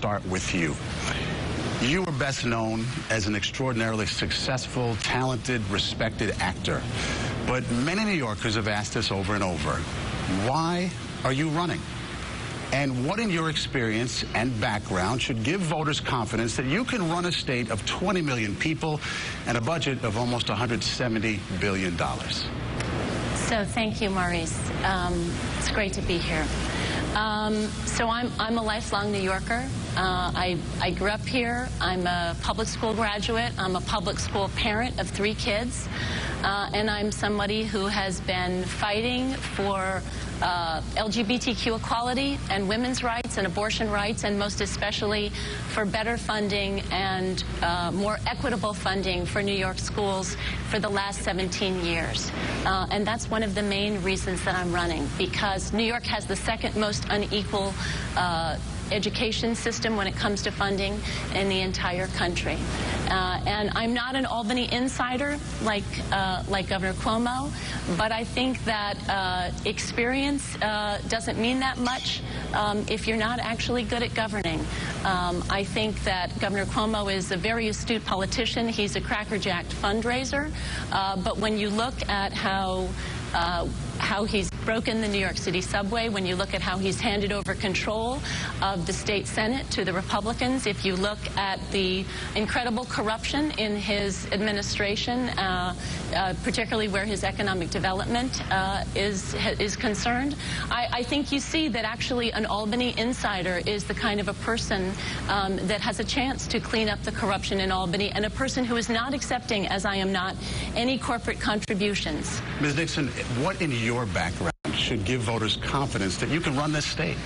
start with you. You are best known as an extraordinarily successful, talented, respected actor. But many New Yorkers have asked us over and over, why are you running? And what in your experience and background should give voters confidence that you can run a state of 20 million people and a budget of almost $170 billion? So thank you, Maurice. It's great to be here. So I'm a lifelong New Yorker. I grew up here. I'm a public school graduate. I'm a public school parent of 3 kids. And I'm somebody who has been fighting for LGBTQ equality and women's rights and abortion rights, and most especially for better funding and more equitable funding for New York schools for the last 17 years. And that's one of the main reasons that I'm running, because New York has the second most unequal education system when it comes to funding in the entire country. And I'm not an Albany insider like Governor Cuomo, but I think that experience doesn't mean that much if you're not actually good at governing. I think that Governor Cuomo is a very astute politician. He's a crackerjacked fundraiser. But when you look at how he's broken the New York City subway, when you look at how he's handed over control of the state Senate to the Republicans, if you look at the incredible corruption in his administration, particularly where his economic development is concerned, I think you see that actually an Albany insider is the kind of a person that has a chance to clean up the corruption in Albany, and a person who is not accepting, as I am not, any corporate contributions. Ms. Nixon, what in your background should give voters confidence that you can run this state?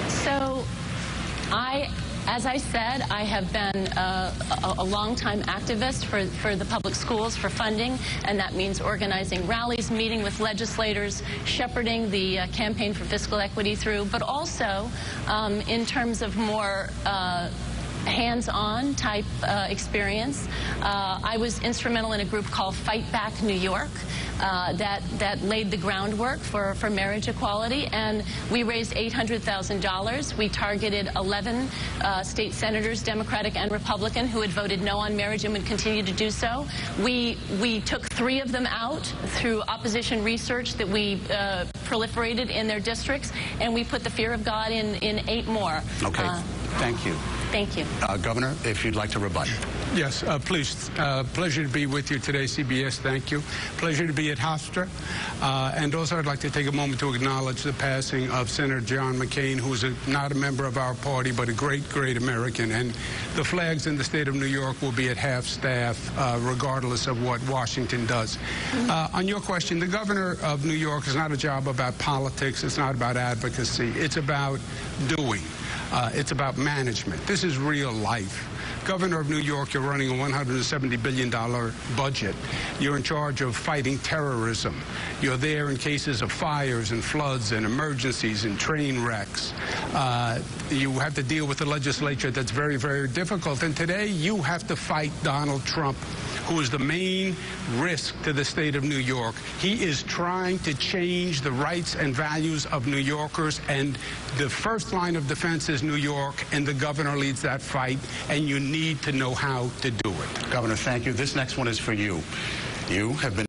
So, as I said, I have been a long-time activist for the public schools, for funding, and that means organizing rallies, meeting with legislators, shepherding the campaign for fiscal equity through, but also in terms of more hands-on type experience. I was instrumental in a group called Fight Back New York that laid the groundwork for marriage equality, and we raised $800,000. We targeted 11 state senators, Democratic and Republican, who had voted no on marriage and would continue to do so. We took 3 of them out through opposition research that we proliferated in their districts, and we put the fear of God in 8 more. Okay, thank you. Thank you. Governor, if you'd like to rebut. Yes, please. Pleasure to be with you today, CBS. Thank you. Pleasure to be at Hofstra. And also I'd like to take a moment to acknowledge the passing of Senator John McCain, who is not a member of our party, but a great, great American. And the flags in the state of New York will be at half-staff, regardless of what Washington does. On your question, the governor of New York is not a job about politics. It's not about advocacy. It's about doing. It's about management. This is real life. Governor of New York, you're running a $170 billion budget. You're in charge of fighting terrorism. You're there in cases of fires and floods and emergencies and train wrecks. You have to deal with the legislature that's very, very difficult. And today you have to fight Donald Trump, who is the main risk to the state of New York. He is trying to change the rights and values of New Yorkers, and the first line of defense is New York, and the governor leads that fight, and you need to know how to do it. Governor, thank you. This next one is for you. You have been